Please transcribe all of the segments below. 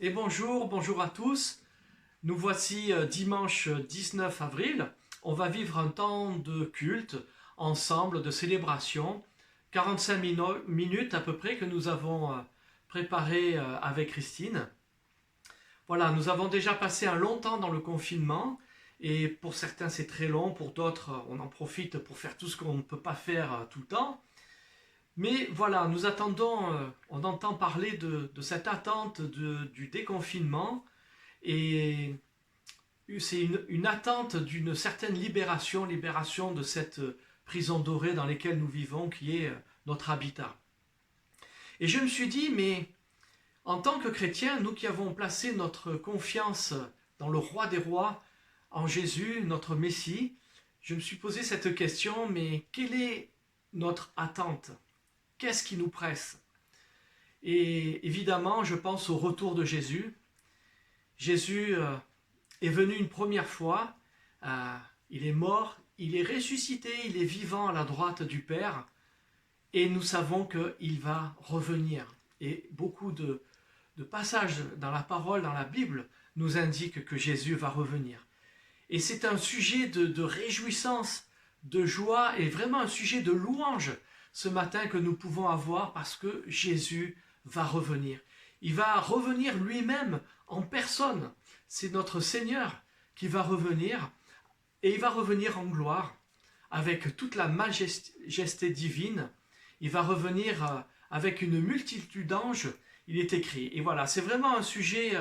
Et bonjour à tous. Nous voici dimanche 19 avril. On va vivre un temps de culte ensemble, de célébration. 45 minutes à peu près que nous avons préparé avec Christine. Voilà, nous avons déjà passé un long temps dans le confinement et pour certains c'est très long, pour d'autres on en profite pour faire tout ce qu'on ne peut pas faire tout le temps. Mais voilà, nous attendons, on entend parler de cette attente du déconfinement et c'est une attente d'une certaine libération de cette prison dorée dans laquelle nous vivons qui est notre habitat. Et je me suis dit, mais en tant que chrétiens, nous qui avons placé notre confiance dans le roi des rois, en Jésus, notre Messie, je me suis posé cette question, mais quelle est notre attente ? Qu'est-ce qui nous presse? Et évidemment, je pense au retour de Jésus. Jésus est venu une première fois, il est mort, il est ressuscité, il est vivant à la droite du Père, et nous savons qu'il va revenir. Et beaucoup de passages dans la parole, dans la Bible, nous indiquent que Jésus va revenir. Et c'est un sujet de réjouissance, de joie, et vraiment un sujet de louange, ce matin que nous pouvons avoir parce que Jésus va revenir. Il va revenir lui-même en personne. C'est notre Seigneur qui va revenir et il va revenir en gloire avec toute la majesté divine. Il va revenir avec une multitude d'anges, il est écrit. Et voilà, c'est vraiment un sujet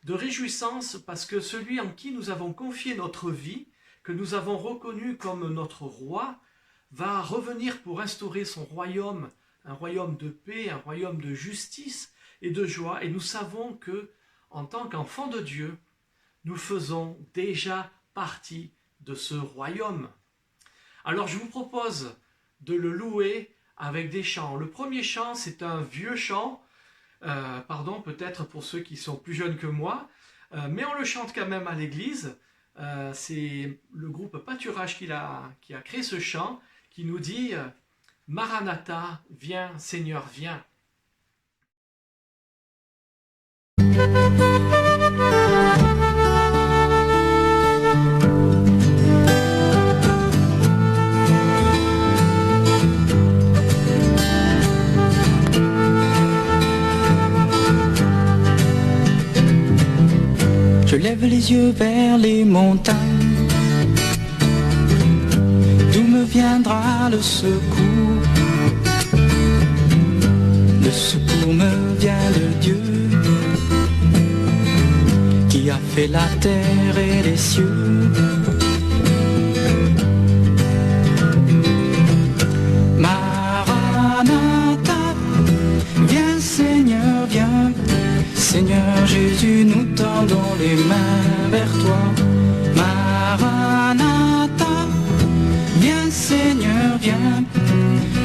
de réjouissance parce que celui en qui nous avons confié notre vie, que nous avons reconnu comme notre roi, va revenir pour instaurer son royaume, un royaume de paix, un royaume de justice et de joie. Et nous savons que, en tant qu'enfants de Dieu, nous faisons déjà partie de ce royaume. Alors je vous propose de le louer avec des chants. Le premier chant, c'est un vieux chant, peut-être pour ceux qui sont plus jeunes que moi, mais on le chante quand même à l'église. C'est le groupe Pâturage qui a créé ce chant, qui nous dit « Maranatha, viens, Seigneur, viens ». Je lève les yeux vers les montagnes. D'où me viendra le secours? Le secours me vient de Dieu, qui a fait la terre et les cieux. Maranatha, viens Seigneur, viens. Seigneur Jésus, nous tendons les mains vers toi. Maranatha, viens Seigneur, viens.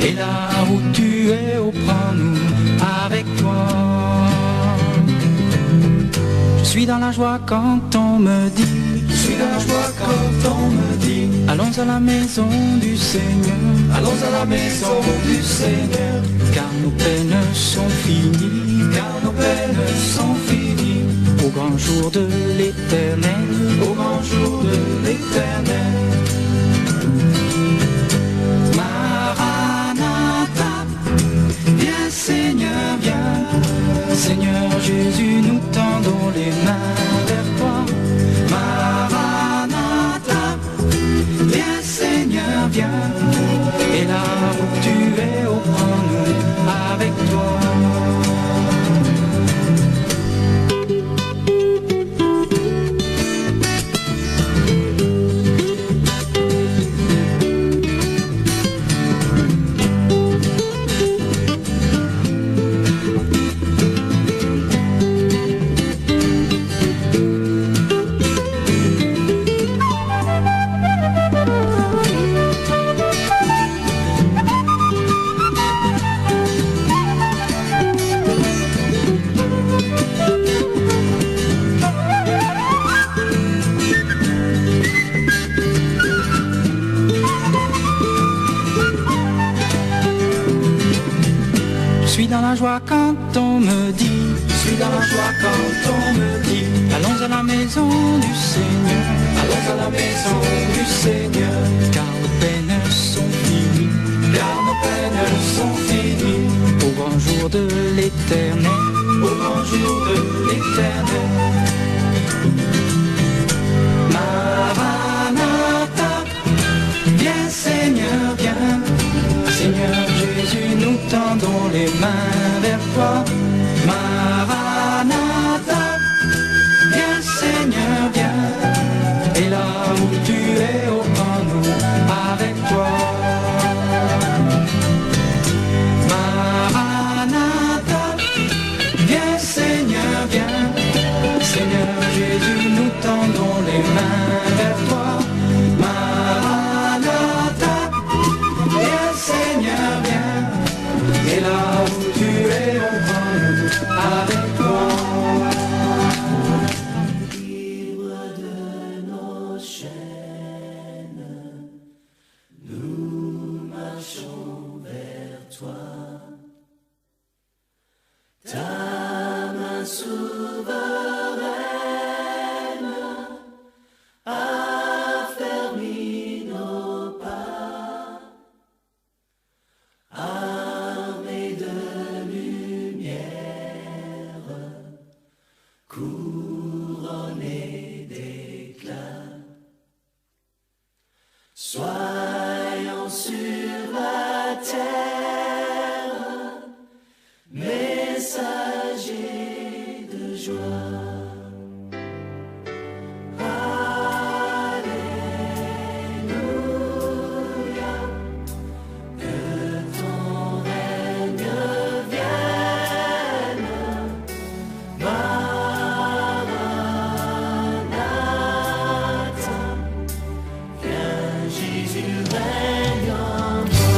Et là où tu es, oh, prends-nous avec toi. Je suis dans la joie quand on me dit, je suis dans la joie quand on me dit, allons à la maison du Seigneur, allons à la maison du Seigneur, car nos peines sont finies, car nos peines sont finies, au grand jour de l'éternel, au grand jour de l'éternel. Maranatha, viens Seigneur, viens. Seigneur Jésus, nous tendons les mains vers toi. Maranatha, viens Seigneur, viens. Et là où tu es, oh, prends-nous avec toi. du Seigneur, car nos peines sont finies, car nos peines sont finies, au grand jour de l'Éternel, au grand jour de l'Éternel. Maranatha, viens Seigneur, viens. Seigneur Jésus, nous tendons les mains vers toi. Maranatha, viens Seigneur, viens. Et là où tu es, prends-nous avec toi. Maranatha, viens Seigneur, viens. Seigneur Jésus, nous tendons les mains vers toi. Maranatha, viens Seigneur, viens. Et là où tu es, prends-nous avec toi. Libre de nos chaînes, nous marchons vers toi. Ta main souveraine affermit nos pas, armés de lumière, couronnés d'éclat. Soyons sur la terre, messagers de joie. Alléluia, que ton règne vienne. Maranatha, viens Jésus, règne en moi.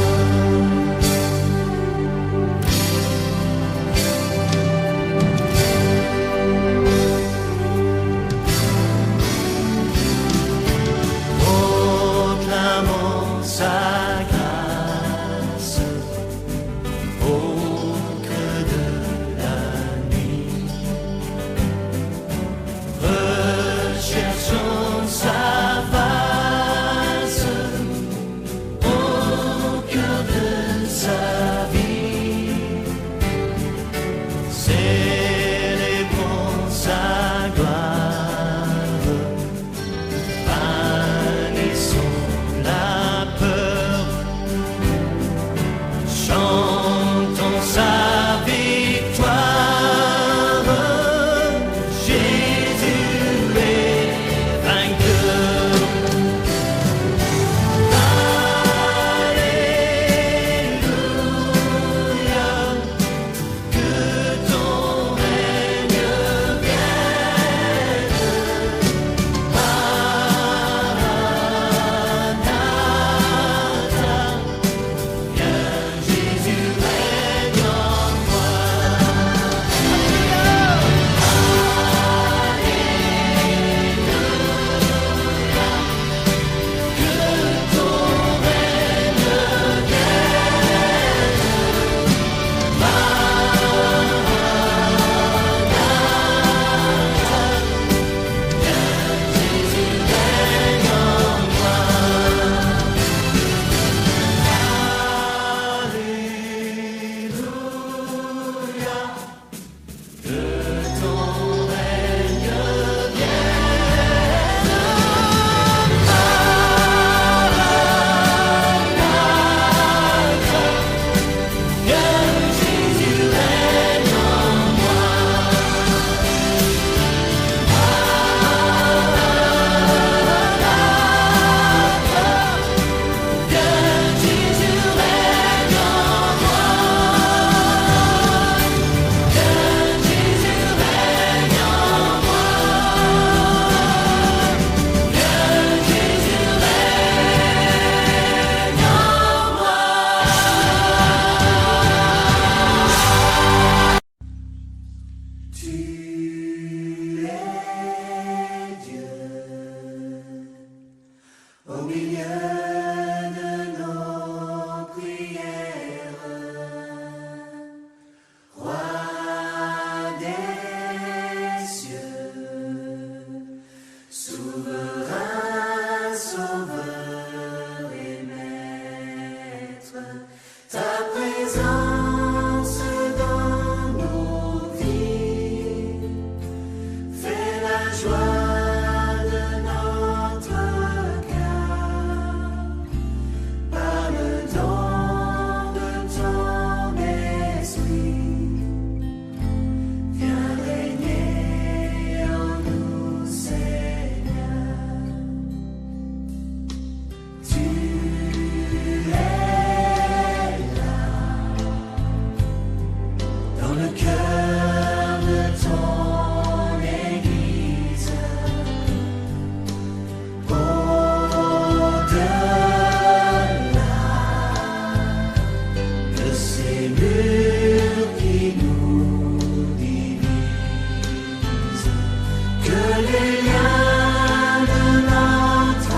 les liens de notre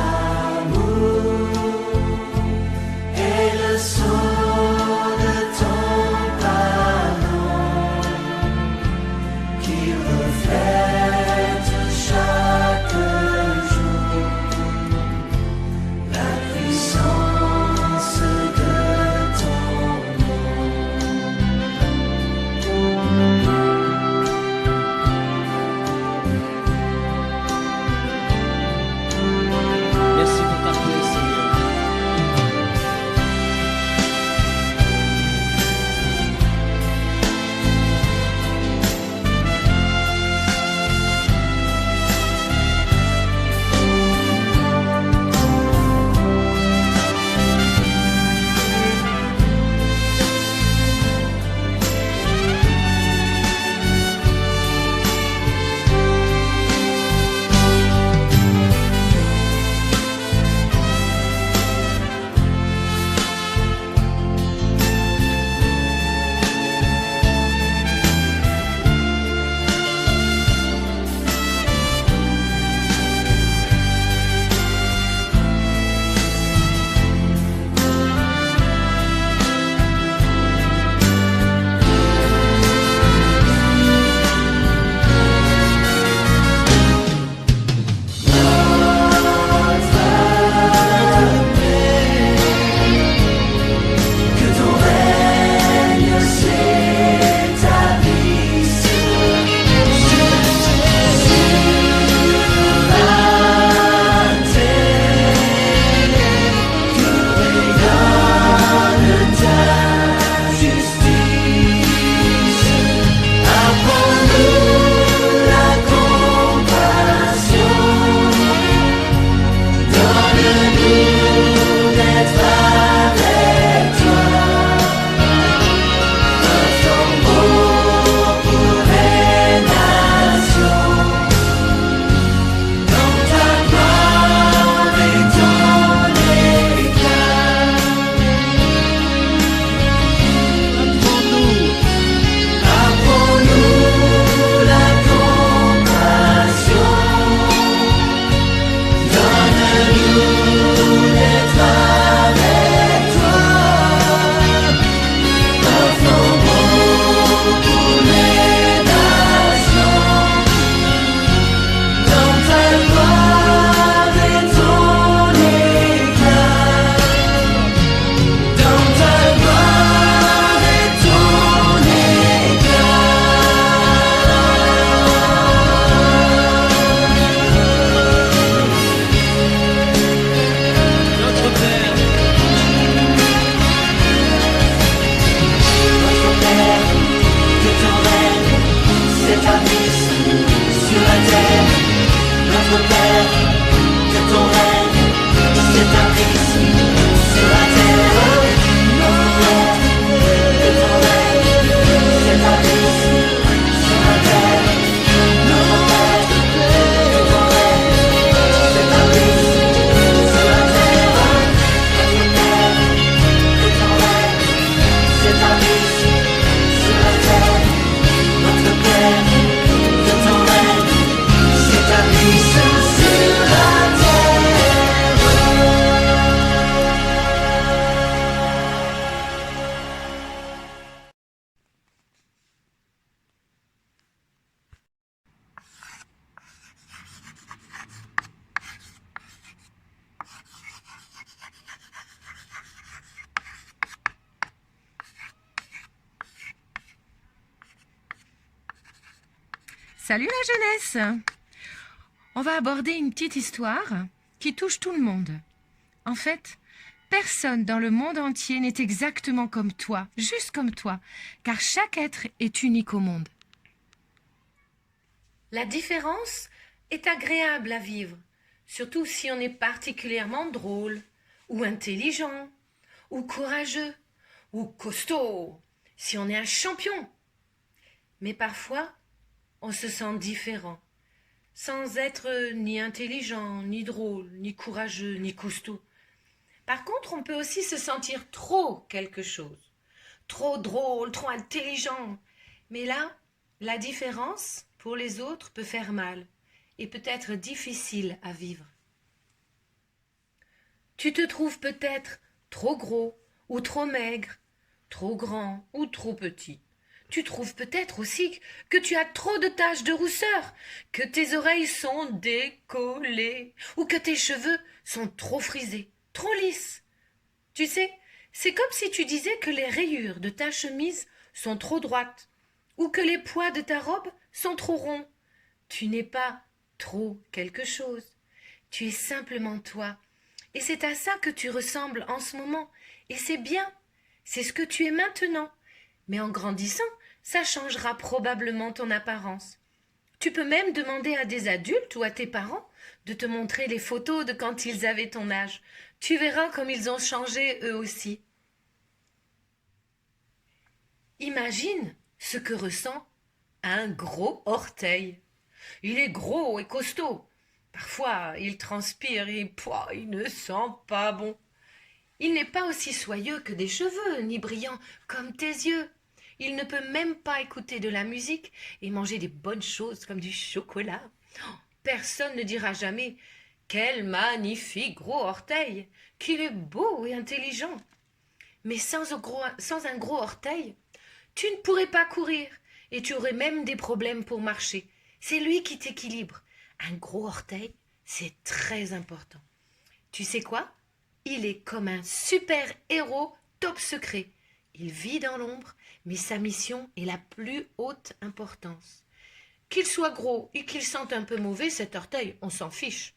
amour et le son de ton pardon qui reflète chaque jour la puissance de ton Merci pour ta paix, Seigneur. Que ton règne s'établisse sur la terre, que rayonne ta justice. Apprends-nous la compassion, donne-nous d'être avec toi, un flambeau pour les nations, dans ta gloire et ton éclat. Apprends-nous la compassion, donne-nous d'être avec toi, un flambeau pour les nations, dans ta gloire et ton éclat, dans ta gloire et ton Notre Père, Notre Père, que ton règne s'établisse sur la terre. Notre Père, que ton règne s'établisse sur la terre. Notre Père, que ton règne s'établisse sur la terre. Notre Père, que ton règne s'établisse sur la terre. Notre Père, que ton règne s'établisse sur la terre. Notre Père, que ton règne s'établisse sur la Salut la jeunesse! On va aborder une petite histoire qui touche tout le monde. En fait, personne dans le monde entier n'est exactement comme toi, juste comme toi, car chaque être est unique au monde. La différence est agréable à vivre, surtout si on est particulièrement drôle, ou intelligent, ou courageux, ou costaud, si on est un champion. Mais parfois, on se sent différent, sans être ni intelligent, ni drôle, ni courageux, ni costaud. Par contre, on peut aussi se sentir trop quelque chose, trop drôle, trop intelligent. Mais là, la différence pour les autres peut faire mal. et peut-être difficile à vivre. Tu te trouves peut-être trop gros ou trop maigre, trop grand ou trop petit. Tu trouves peut-être aussi que tu as trop de taches de rousseur, que tes oreilles sont décollées ou que tes cheveux sont trop frisés, trop lisses. Tu sais, c'est comme si tu disais que les rayures de ta chemise sont trop droites ou que les pois de ta robe sont trop ronds. Tu n'es pas trop quelque chose. Tu es simplement toi. Et c'est à ça que tu ressembles en ce moment. Et c'est bien. C'est ce que tu es maintenant. Mais en grandissant, ça changera probablement ton apparence. Tu peux même demander à des adultes ou à tes parents de te montrer les photos de quand ils avaient ton âge. Tu verras comme ils ont changé eux aussi. Imagine ce que ressent un gros orteil. Il est gros et costaud. Parfois, il transpire et il ne sent pas bon. Il n'est pas aussi soyeux que des cheveux, ni brillant comme tes yeux. Il ne peut même pas écouter de la musique et manger des bonnes choses comme du chocolat. Personne ne dira jamais « Quel magnifique gros orteil! Qu'il est beau et intelligent !» Mais sans un gros orteil, tu ne pourrais pas courir et tu aurais même des problèmes pour marcher. C'est lui qui t'équilibre. Un gros orteil, c'est très important. Tu sais quoi? Il est comme un super-héros top secret. Il vit dans l'ombre, mais sa mission est la plus haute importance. Qu'il soit gros et qu'il sente un peu mauvais, cet orteil, on s'en fiche.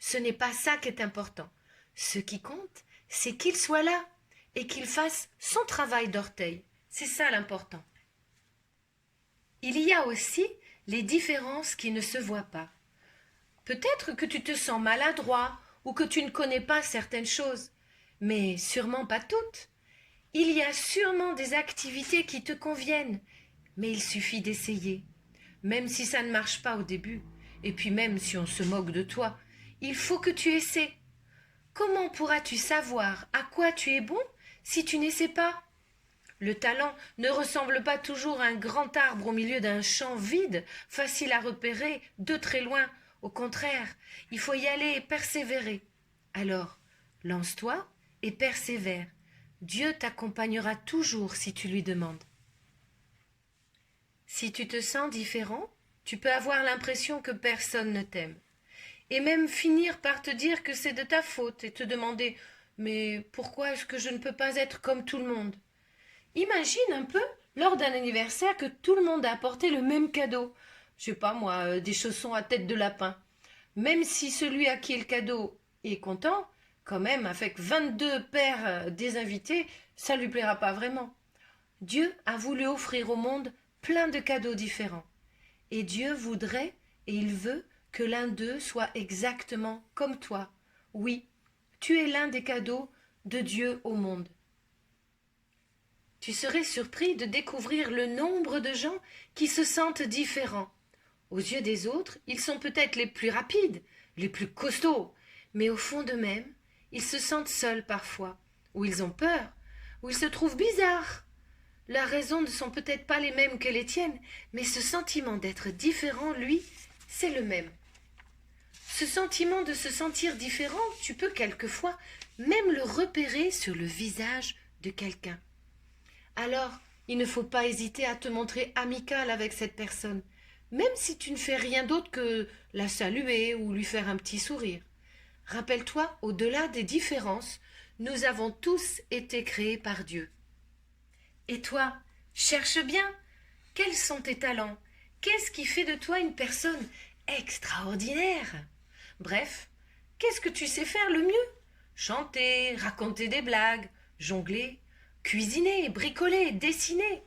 Ce n'est pas ça qui est important. Ce qui compte, c'est qu'il soit là et qu'il fasse son travail d'orteil. C'est ça l'important. Il y a aussi les différences qui ne se voient pas. Peut-être que tu te sens maladroit ou que tu ne connais pas certaines choses, mais sûrement pas toutes. Il y a sûrement des activités qui te conviennent, mais il suffit d'essayer. Même si ça ne marche pas au début, et puis même si on se moque de toi, il faut que tu essaies. Comment pourras-tu savoir à quoi tu es bon si tu n'essaies pas? Le talent ne ressemble pas toujours à un grand arbre au milieu d'un champ vide, facile à repérer de très loin. Au contraire, il faut y aller et persévérer. Alors, lance-toi et persévère. Dieu t'accompagnera toujours si tu lui demandes. Si tu te sens différent, tu peux avoir l'impression que personne ne t'aime. Et même finir par te dire que c'est de ta faute et te demander « Mais pourquoi est-ce que je ne peux pas être comme tout le monde ?» Imagine un peu, lors d'un anniversaire, que tout le monde a apporté le même cadeau. Je sais pas moi, des chaussons à tête de lapin. Même si celui à qui le cadeau est content, quand même, avec 22 paires des invités, ça lui plaira pas vraiment. Dieu a voulu offrir au monde plein de cadeaux différents. Et Dieu voudrait et il veut que l'un d'eux soit exactement comme toi. Oui, tu es l'un des cadeaux de Dieu au monde. Tu serais surpris de découvrir le nombre de gens qui se sentent différents. Aux yeux des autres, ils sont peut-être les plus rapides, les plus costauds, mais au fond d'eux-mêmes, ils se sentent seuls parfois, ou ils ont peur, ou ils se trouvent bizarres. Leurs raisons ne sont peut-être pas les mêmes que les tiennes, mais ce sentiment d'être différent, lui, c'est le même. Ce sentiment de se sentir différent, tu peux quelquefois même le repérer sur le visage de quelqu'un. Alors, il ne faut pas hésiter à te montrer amical avec cette personne, même si tu ne fais rien d'autre que la saluer ou lui faire un petit sourire. Rappelle-toi, au-delà des différences, nous avons tous été créés par Dieu. Et toi, cherche bien. Quels sont tes talents? Qu'est-ce qui fait de toi une personne extraordinaire? Bref, qu'est-ce que tu sais faire le mieux? Chanter, raconter des blagues, jongler, cuisiner, bricoler, dessiner.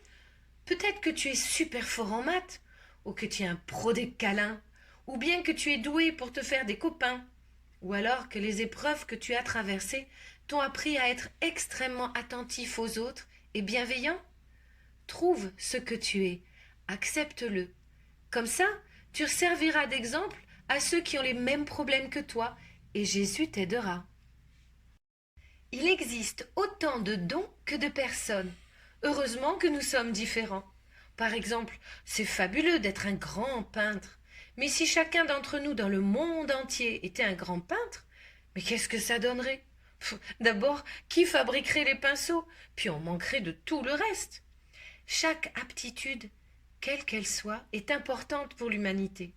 Peut-être que tu es super fort en maths, ou que tu es un pro des câlins, ou bien que tu es doué pour te faire des copains, ou alors que les épreuves que tu as traversées t'ont appris à être extrêmement attentif aux autres et bienveillant. Trouve ce que tu es, accepte-le. Comme ça, tu serviras d'exemple à ceux qui ont les mêmes problèmes que toi, et Jésus t'aidera. Il existe autant de dons que de personnes. Heureusement que nous sommes différents. Par exemple, c'est fabuleux d'être un grand peintre, Mais si chacun d'entre nous dans le monde entier était un grand peintre, mais qu'est-ce que ça donnerait? D'abord, qui fabriquerait les pinceaux? Puis on manquerait de tout le reste. Chaque aptitude, quelle qu'elle soit, est importante pour l'humanité.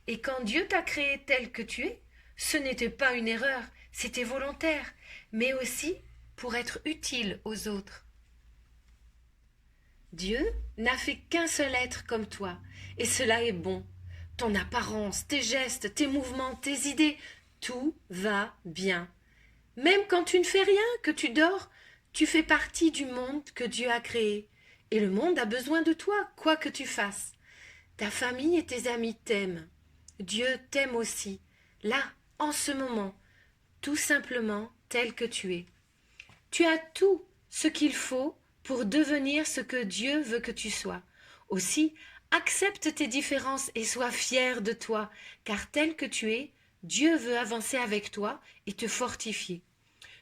Et quand Dieu t'a créé tel que tu es, ce n'était pas une erreur, c'était volontaire, mais aussi pour être utile aux autres. Dieu n'a fait qu'un seul être comme toi, et cela est bon. Ton apparence, tes gestes, tes mouvements, tes idées, tout va bien. Même quand tu ne fais rien, que tu dors, tu fais partie du monde que Dieu a créé. Et le monde a besoin de toi, quoi que tu fasses. Ta famille et tes amis t'aiment. Dieu t'aime aussi, là, en ce moment, tout simplement tel que tu es. Tu as tout ce qu'il faut pour devenir ce que Dieu veut que tu sois. Aussi, accepte tes différences et sois fier de toi, car tel que tu es, Dieu veut avancer avec toi et te fortifier.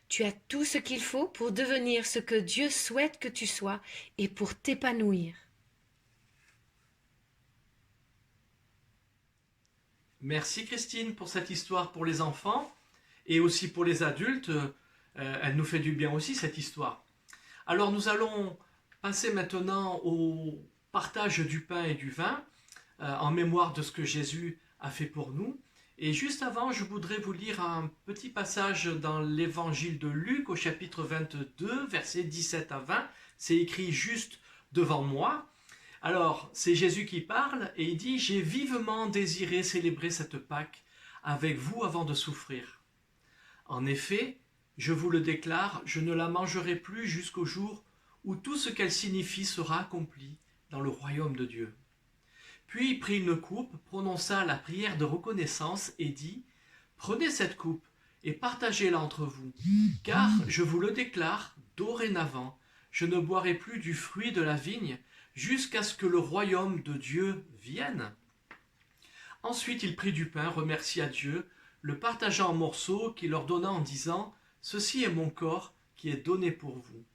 Tu as tout ce qu'il faut pour devenir ce que Dieu souhaite que tu sois et pour t'épanouir. Merci Christine pour cette histoire pour les enfants et aussi pour les adultes. Elle nous fait du bien aussi cette histoire. Alors nous allons passer maintenant au partage du pain et du vin en mémoire de ce que Jésus a fait pour nous. Et juste avant, je voudrais vous lire un petit passage dans l'évangile de Luc au chapitre 22, versets 17 à 20. C'est écrit juste devant moi. Alors, c'est Jésus qui parle et il dit « J'ai vivement désiré célébrer cette Pâque avec vous avant de souffrir. En effet, je vous le déclare, je ne la mangerai plus jusqu'au jour où tout ce qu'elle signifie sera accompli dans le royaume de Dieu. » Puis il prit une coupe, prononça la prière de reconnaissance et dit « Prenez cette coupe et partagez-la entre vous, car je vous le déclare, dorénavant, je ne boirai plus du fruit de la vigne jusqu'à ce que le royaume de Dieu vienne. » Ensuite il prit du pain, remercia Dieu, le partagea en morceaux, qu'il leur donna en disant « Ceci est mon corps qui est donné pour vous.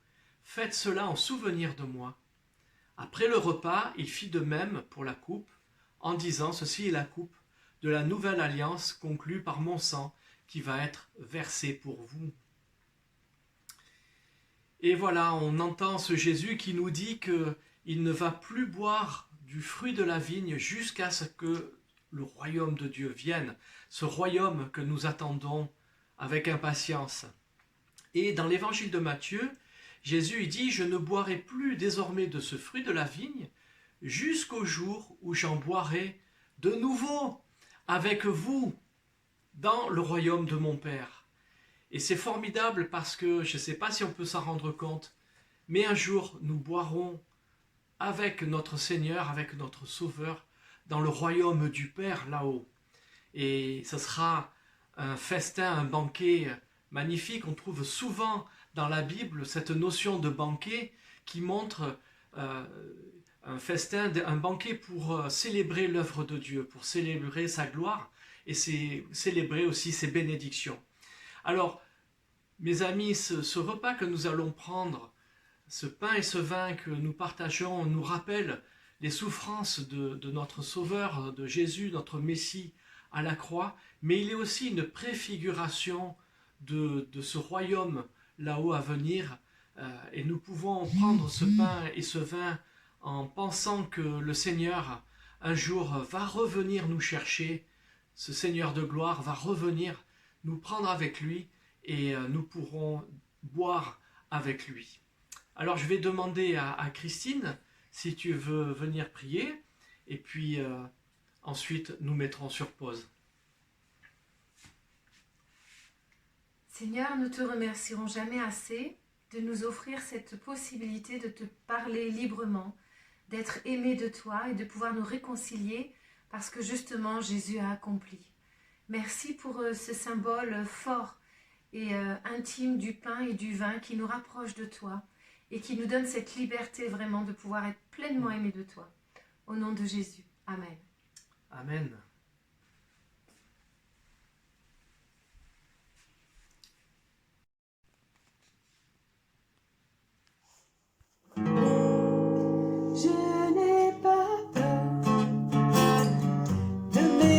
Faites cela en souvenir de moi. » Après le repas, il fit de même pour la coupe, en disant « Ceci est la coupe de la nouvelle alliance conclue par mon sang, qui va être versé pour vous. » Et voilà, on entend ce Jésus qui nous dit qu'il ne va plus boire du fruit de la vigne jusqu'à ce que le royaume de Dieu vienne, ce royaume que nous attendons avec impatience. Et dans l'évangile de Matthieu, Jésus dit « Je ne boirai plus désormais de ce fruit de la vigne jusqu'au jour où j'en boirai de nouveau avec vous dans le royaume de mon Père. » Et c'est formidable parce que, je ne sais pas si on peut s'en rendre compte, mais un jour nous boirons avec notre Seigneur, avec notre Sauveur, dans le royaume du Père là-haut. Et ce sera un festin, un banquet magnifique. On trouve souvent dans la Bible cette notion de banquet qui montre un festin, un banquet pour célébrer l'œuvre de Dieu, pour célébrer sa gloire et célébrer aussi ses bénédictions. Alors, mes amis, ce repas que nous allons prendre, ce pain et ce vin que nous partageons, nous rappelle les souffrances de notre Sauveur, de Jésus, notre Messie à la croix, mais il est aussi une préfiguration de ce royaume là-haut à venir, et nous pouvons prendre ce pain et ce vin en pensant que le Seigneur un jour va revenir nous chercher, ce Seigneur de gloire va revenir nous prendre avec lui et nous pourrons boire avec lui. Alors je vais demander à Christine si tu veux venir prier et puis ensuite nous mettrons sur pause. Seigneur, nous te remercierons jamais assez de nous offrir cette possibilité de te parler librement, d'être aimé de toi et de pouvoir nous réconcilier parce que justement Jésus a accompli. Merci pour ce symbole fort et intime du pain et du vin qui nous rapproche de toi et qui nous donne cette liberté vraiment de pouvoir être pleinement aimé de toi. Au nom de Jésus. Amen. Amen. Je n'ai pas peur de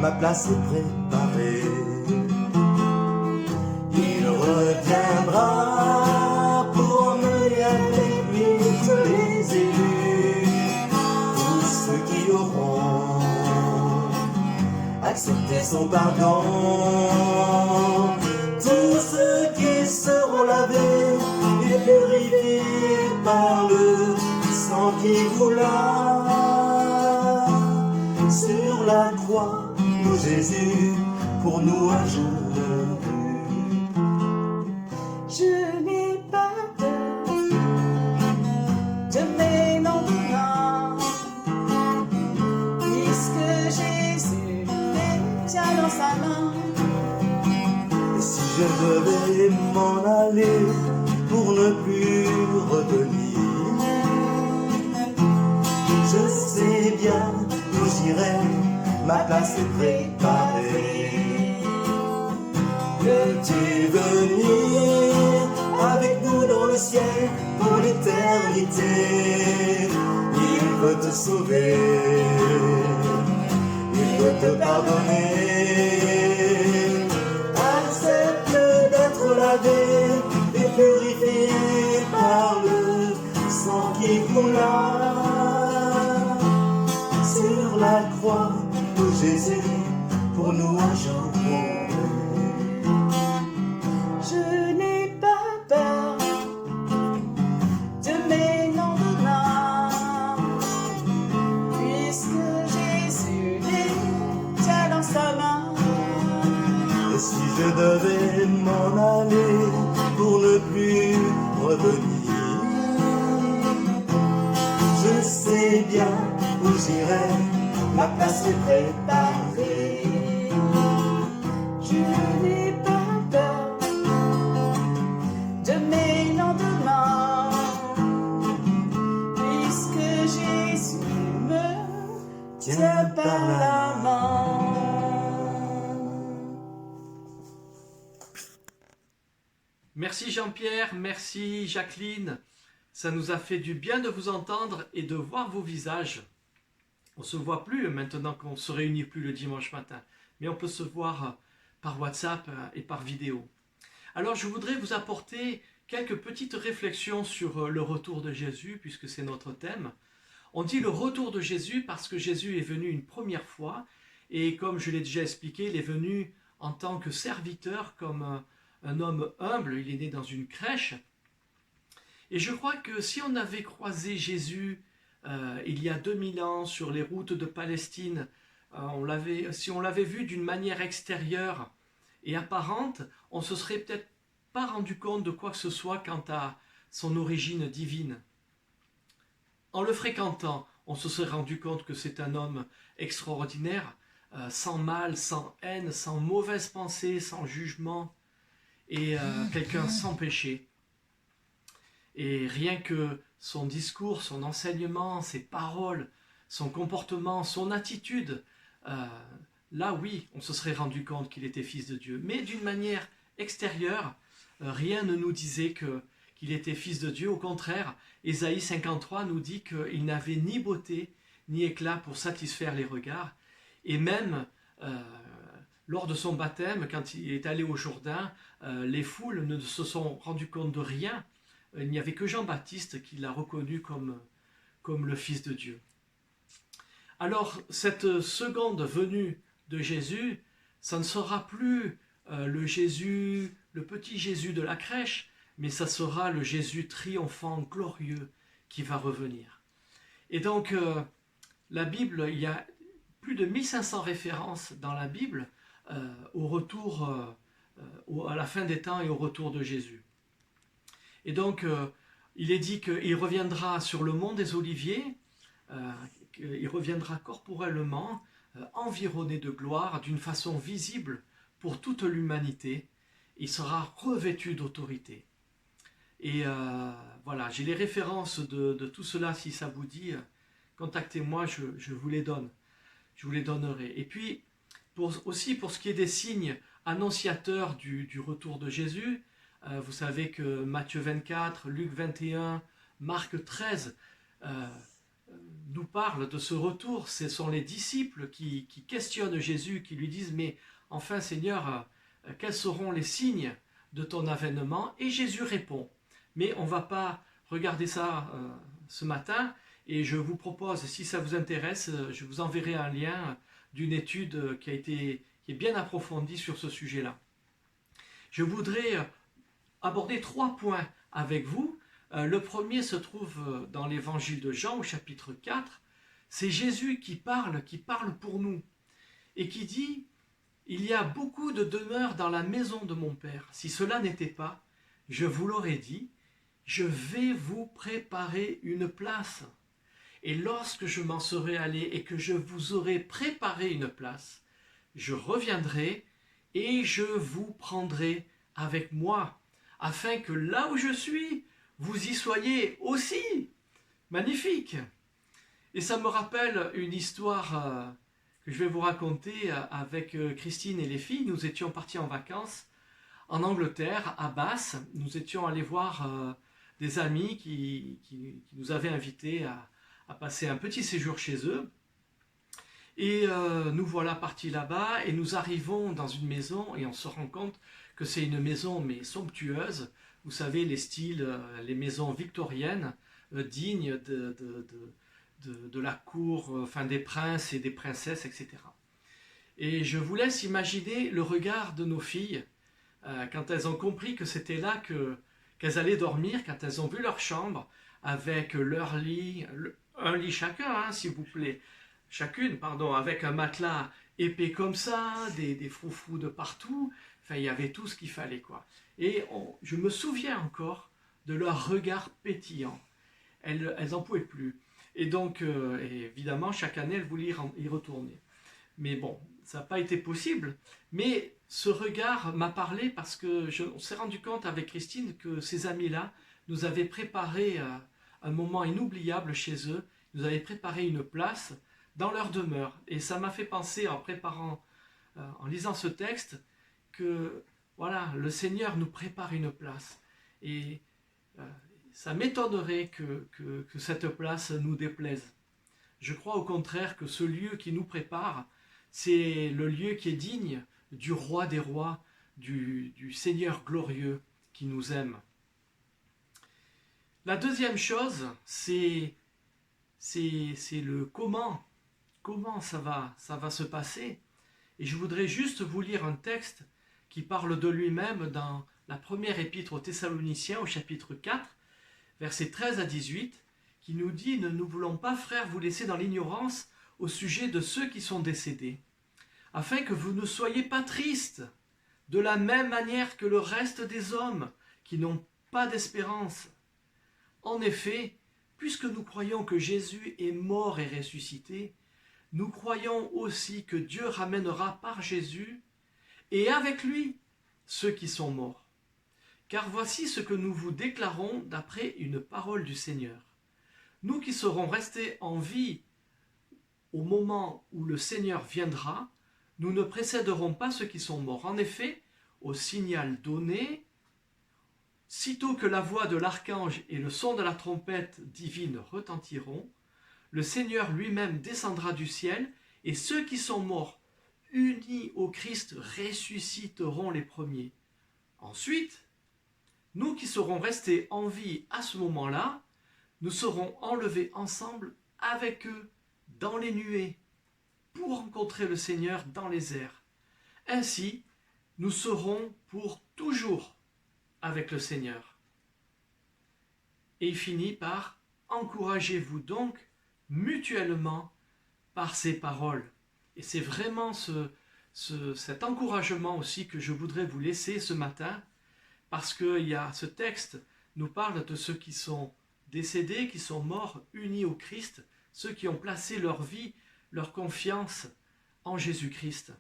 ma place est préparée. Il reviendra pour emmener avec lui tous les élus, tous ceux qui auront accepté son pardon, tous ceux qui seront lavés et purifiés par le sang qui coula sur la croix de Jésus pour nous un jour vu. Je n'ai pas peur de mes lendemains, puisque Jésus les tient dans sa main. Et si je devais m'en aller pour ne plus revenir, je sais bien où j'irai, ma place est préparée. Veux-tu venir avec nous dans le ciel pour l'éternité? Il veut te sauver, il veut te pardonner. Accepte d'être lavé et purifié par le sang qui coula sur la croix de Jésus pour nous un jour. Je n'ai pas peur de mes lendemains, puisque Jésus les tient dans sa main. Et si je devais m'en aller pour ne plus revenir, je sais bien où j'irai, ma place est préparée. Je n'ai pas peur de mes lendemains, puisque Jésus me tient par la main. Merci Jean-Pierre, merci Jacqueline. Ça nous a fait du bien de vous entendre et de voir vos visages. On ne se voit plus maintenant qu'on ne se réunit plus le dimanche matin, mais on peut se voir par WhatsApp et par vidéo. Alors je voudrais vous apporter quelques petites réflexions sur le retour de Jésus, puisque c'est notre thème. On dit le retour de Jésus parce que Jésus est venu une première fois, et comme je l'ai déjà expliqué, il est venu en tant que serviteur, comme un homme humble. Il est né dans une crèche. Et je crois que si on avait croisé Jésus il y a 2000 ans sur les routes de Palestine, si on l'avait vu d'une manière extérieure et apparente, on ne se serait peut-être pas rendu compte de quoi que ce soit quant à son origine divine. En le fréquentant, on se serait rendu compte que c'est un homme extraordinaire, sans mal, sans haine, sans mauvaise pensée, sans jugement, et quelqu'un sans péché. Et rien que son discours, son enseignement, ses paroles, son comportement, son attitude, là oui, on se serait rendu compte qu'il était fils de Dieu. Mais d'une manière extérieure, rien ne nous disait qu'il était fils de Dieu. Au contraire, Ésaïe 53 nous dit qu'il n'avait ni beauté ni éclat pour satisfaire les regards. Et même lors de son baptême, quand il est allé au Jourdain, les foules ne se sont rendues compte de rien. Il n'y avait que Jean-Baptiste qui l'a reconnu comme le Fils de Dieu. Alors, cette seconde venue de Jésus, ça ne sera plus le petit Jésus de la crèche, mais ça sera le Jésus triomphant, glorieux, qui va revenir. Et donc, la Bible, il y a plus de 1500 références dans la Bible au retour, à la fin des temps et au retour de Jésus. Et donc, il est dit qu'il reviendra sur le mont des Oliviers, il reviendra corporellement, environné de gloire, d'une façon visible pour toute l'humanité. Il sera revêtu d'autorité. Et voilà, j'ai les références de tout cela, si ça vous dit, contactez-moi, je vous les donne. Je vous les donnerai. Et puis, aussi pour ce qui est des signes annonciateurs du retour de Jésus, vous savez que Matthieu 24, Luc 21, Marc 13 nous parle de ce retour, ce sont les disciples qui questionnent Jésus, qui lui disent « Mais enfin Seigneur, quels seront les signes de ton avènement ?» Et Jésus répond. Mais on ne va pas regarder ça ce matin, et je vous propose, si ça vous intéresse, je vous enverrai un lien d'une étude qui est bien approfondie sur ce sujet-là. Je voudrais aborder 3 points avec vous. Le premier se trouve dans l'évangile de Jean au chapitre 4. C'est Jésus qui parle pour nous et qui dit « Il y a beaucoup de demeures dans la maison de mon Père. Si cela n'était pas, je vous l'aurais dit, je vais vous préparer une place. Et lorsque je m'en serai allé et que je vous aurai préparé une place, je reviendrai et je vous prendrai avec moi, afin que là où je suis, vous y soyez aussi. » Magnifique! Et ça me rappelle une histoire que je vais vous raconter avec Christine et les filles. Nous étions partis en vacances en Angleterre, à Bath. Nous étions allés voir des amis qui nous avaient invités à passer un petit séjour chez eux. Et nous voilà partis là-bas et nous arrivons dans une maison et on se rend compte que c'est une maison mais somptueuse. Vous savez, les styles, les maisons victoriennes, dignes de la cour, enfin des princes et des princesses, etc. Et je vous laisse imaginer le regard de nos filles quand elles ont compris que c'était là qu'elles allaient dormir, quand elles ont vu leur chambre avec leur lit, un lit chacun, hein, s'il vous plaît, chacune, pardon, avec un matelas épais comme ça, des froufrous de partout. Enfin, il y avait tout ce qu'il fallait, quoi. Et je me souviens encore de leur regard pétillant. Elles n'en pouvaient plus. Et donc, évidemment, chaque année, elles voulaient y retourner. Mais bon, ça n'a pas été possible. Mais ce regard m'a parlé parce on s'est rendu compte avec Christine que ces amis-là nous avaient préparé un moment inoubliable chez eux. Ils nous avaient préparé une place dans leur demeure. Et ça m'a fait penser, en lisant ce texte, que voilà, le Seigneur nous prépare une place. Et ça m'étonnerait que cette place nous déplaise. Je crois au contraire que ce lieu qui nous prépare, c'est le lieu qui est digne du roi des rois, du Seigneur glorieux qui nous aime. La deuxième chose, c'est le comment. Comment ça va se passer. Et je voudrais juste vous lire un texte qui parle de lui-même dans la première épître aux Thessaloniciens au chapitre 4, versets 13 à 18, qui nous dit « Ne nous voulons pas, frères, vous laisser dans l'ignorance au sujet de ceux qui sont décédés, afin que vous ne soyez pas tristes, de la même manière que le reste des hommes qui n'ont pas d'espérance. En effet, puisque nous croyons que Jésus est mort et ressuscité, nous croyons aussi que Dieu ramènera par Jésus et avec lui ceux qui sont morts. Car voici ce que nous vous déclarons d'après une parole du Seigneur. Nous qui serons restés en vie au moment où le Seigneur viendra, nous ne précéderons pas ceux qui sont morts. En effet, au signal donné, sitôt que la voix de l'archange et le son de la trompette divine retentiront, le Seigneur lui-même descendra du ciel, et ceux qui sont morts, unis au Christ, ressusciteront les premiers. Ensuite, nous qui serons restés en vie à ce moment-là, nous serons enlevés ensemble avec eux dans les nuées, pour rencontrer le Seigneur dans les airs. Ainsi, nous serons pour toujours avec le Seigneur. Et il finit par « Encouragez-vous donc mutuellement par ces paroles ». Et c'est vraiment cet encouragement aussi que je voudrais vous laisser ce matin, parce que ce texte nous parle de ceux qui sont décédés, qui sont morts, unis au Christ, ceux qui ont placé leur vie, leur confiance en Jésus-Christ.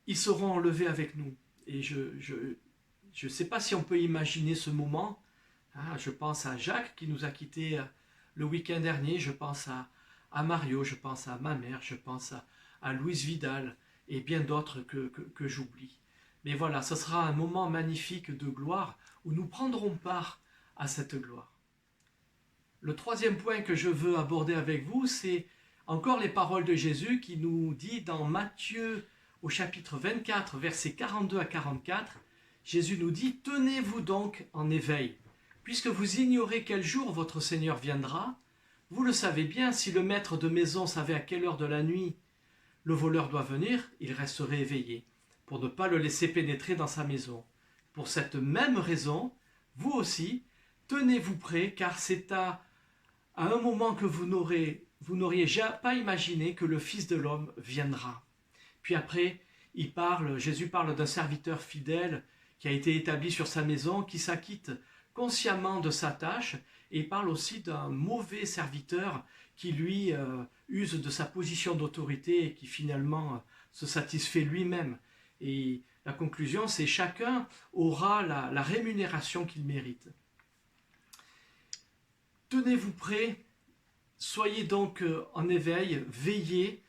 Ils seront enlevés avec nous. Et je ne sais pas si on peut imaginer ce moment. Je pense à Jacques qui nous a quittés le week-end dernier, je pense à Mario, je pense à ma mère, je pense à Louise Vidal et bien d'autres que j'oublie. Mais voilà, ce sera un moment magnifique de gloire où nous prendrons part à cette gloire. Le troisième point que je veux aborder avec vous, c'est encore les paroles de Jésus qui nous dit dans Matthieu au chapitre 24, versets 42 à 44, Jésus nous dit « Tenez-vous donc en éveil, puisque vous ignorez quel jour votre Seigneur viendra. Vous le savez bien, si le maître de maison savait à quelle heure de la nuit le voleur doit venir, il resterait éveillé, pour ne pas le laisser pénétrer dans sa maison. Pour cette même raison, vous aussi, tenez-vous prêts, car c'est à un moment que vous n'auriez pas imaginé que le Fils de l'homme viendra. » Puis après, Jésus parle d'un serviteur fidèle qui a été établi sur sa maison, qui s'acquitte consciemment de sa tâche, et il parle aussi d'un mauvais serviteur qui lui use de sa position d'autorité et qui finalement se satisfait lui-même. Et la conclusion, c'est chacun aura la rémunération qu'il mérite. Tenez-vous prêts, soyez donc en éveil, veillez.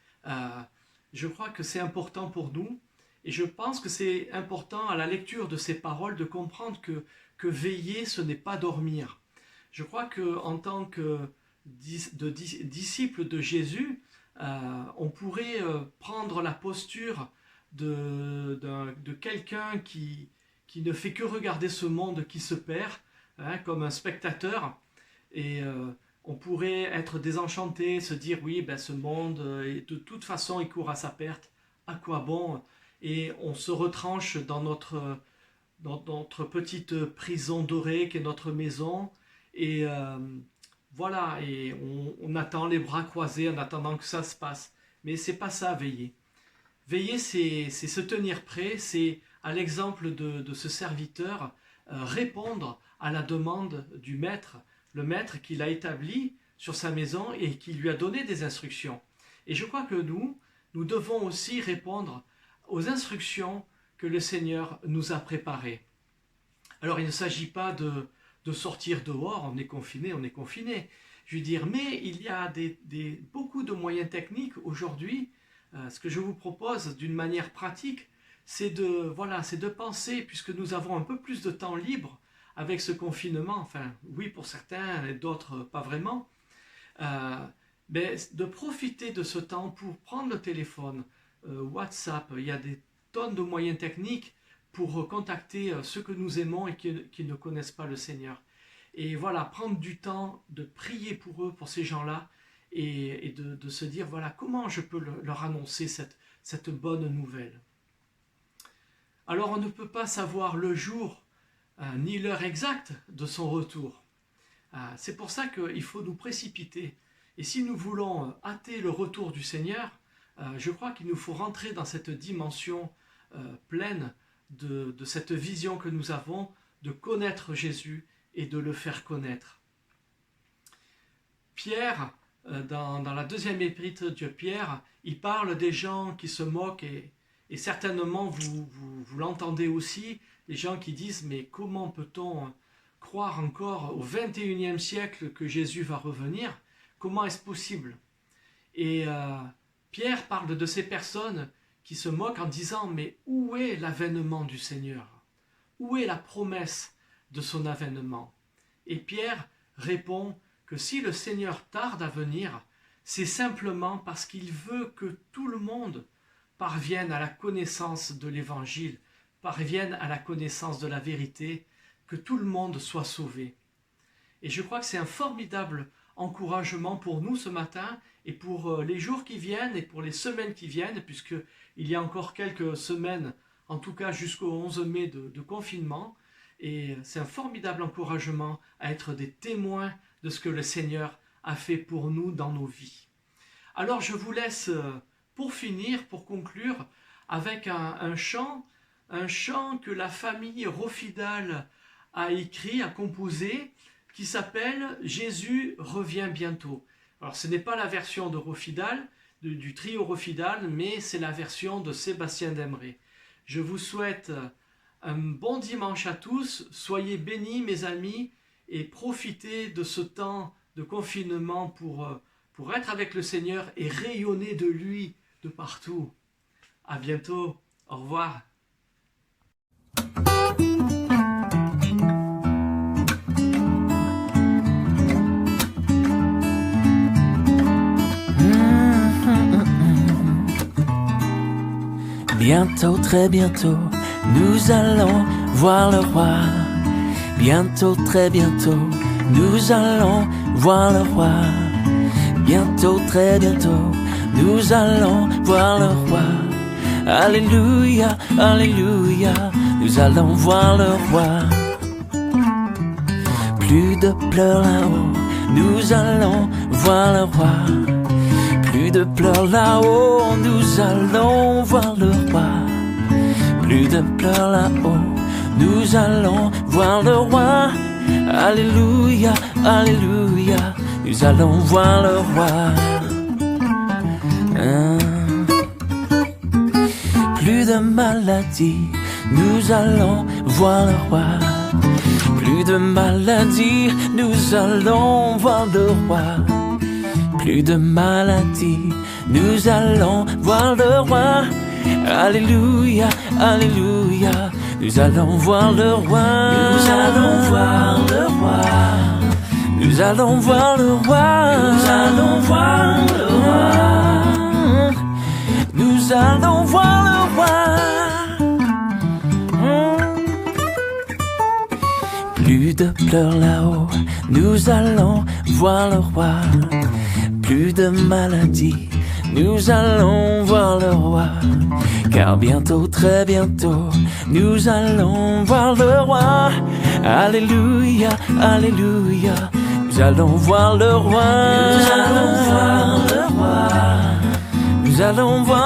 Je crois que c'est important pour nous et je pense que c'est important à la lecture de ces paroles de comprendre que veiller, ce n'est pas dormir. Je crois qu'en tant que disciple de Jésus, on pourrait prendre la posture de quelqu'un qui ne fait que regarder ce monde qui se perd, comme un spectateur, et on pourrait être désenchanté, se dire oui, ben, ce monde, de toute façon, il court à sa perte, à quoi bon? Et on se retranche dans notre petite prison dorée qui est notre maison, et voilà, et on attend les bras croisés en attendant que ça se passe. Mais c'est pas ça, veiller. Veiller, c'est se tenir prêt, c'est à l'exemple de ce serviteur, répondre à la demande du maître, le maître qui l'a établi sur sa maison et qui lui a donné des instructions. Et je crois que nous devons aussi répondre aux instructions que le Seigneur nous a préparées. Alors il ne s'agit pas de sortir dehors, on est confiné. Je veux dire, mais il y a beaucoup de moyens techniques aujourd'hui. Ce que je vous propose d'une manière pratique, c'est de penser, puisque nous avons un peu plus de temps libre avec ce confinement, enfin oui pour certains et d'autres pas vraiment, mais de profiter de ce temps pour prendre le téléphone, WhatsApp, il y a des tonnes de moyens techniques pour contacter ceux que nous aimons et qui ne connaissent pas le Seigneur. Et voilà, prendre du temps de prier pour eux, pour ces gens-là, et de se dire, voilà, comment je peux leur annoncer cette bonne nouvelle. Alors on ne peut pas savoir le jour ni l'heure exacte de son retour. C'est pour ça qu'il faut nous précipiter. Et si nous voulons hâter le retour du Seigneur, je crois qu'il nous faut rentrer dans cette dimension pleine de cette vision que nous avons de connaître Jésus et de le faire connaître. Pierre, dans la deuxième épître de Pierre, il parle des gens qui se moquent et certainement vous l'entendez aussi, les gens qui disent « mais comment peut-on croire encore au 21e siècle que Jésus va revenir? Comment est-ce possible ?» Et Pierre parle de ces personnes qui se moquent en disant « mais où est l'avènement du Seigneur? Où est la promesse de son avènement ?» Et Pierre répond que si le Seigneur tarde à venir, c'est simplement parce qu'il veut que tout le monde parvienne à la connaissance de l'Évangile, parvienne à la connaissance de la vérité, que tout le monde soit sauvé. Et je crois que c'est un formidable encouragement pour nous ce matin et pour les jours qui viennent et pour les semaines qui viennent, puisqu'il y a encore quelques semaines, en tout cas jusqu'au 11 mai de confinement, et c'est un formidable encouragement à être des témoins de ce que le Seigneur a fait pour nous dans nos vies. Alors je vous laisse, pour finir, pour conclure, avec un chant que la famille Rofidal a écrit, a composé, qui s'appelle « Jésus revient bientôt ». Alors ce n'est pas la version de Rofidal, du trio Rofidal, mais c'est la version de Sébastien Demré. Je vous souhaite un bon dimanche à tous, soyez bénis mes amis et profitez de ce temps de confinement pour être avec le Seigneur et rayonner de lui de partout. À bientôt, au revoir. Bientôt, très bientôt, nous allons voir le roi. Bientôt, très bientôt, nous allons voir le roi. Bientôt, très bientôt, nous allons voir le roi. Alléluia, alléluia, nous allons voir le roi. Plus de pleurs là-haut, nous allons voir le roi. Plus de pleurs là-haut, nous allons voir le roi. Plus de pleurs là-haut, nous allons voir le roi. Alléluia, alléluia, nous allons voir le roi. Plus de maladie, nous allons voir le roi. Plus de maladie, nous allons voir le roi. Plus de maladie, nous allons voir le roi. Alléluia, alléluia, nous allons voir le roi. Nous allons voir le roi. Nous allons voir le roi. Nous allons voir le roi. Nous allons voir le roi. Plus de pleurs là-haut, nous allons voir le roi. Plus de maladie, nous allons voir le roi. Car bientôt, très bientôt, nous allons voir le roi. Alléluia, alléluia, nous allons voir le roi. Nous allons voir le roi. Nous allons voir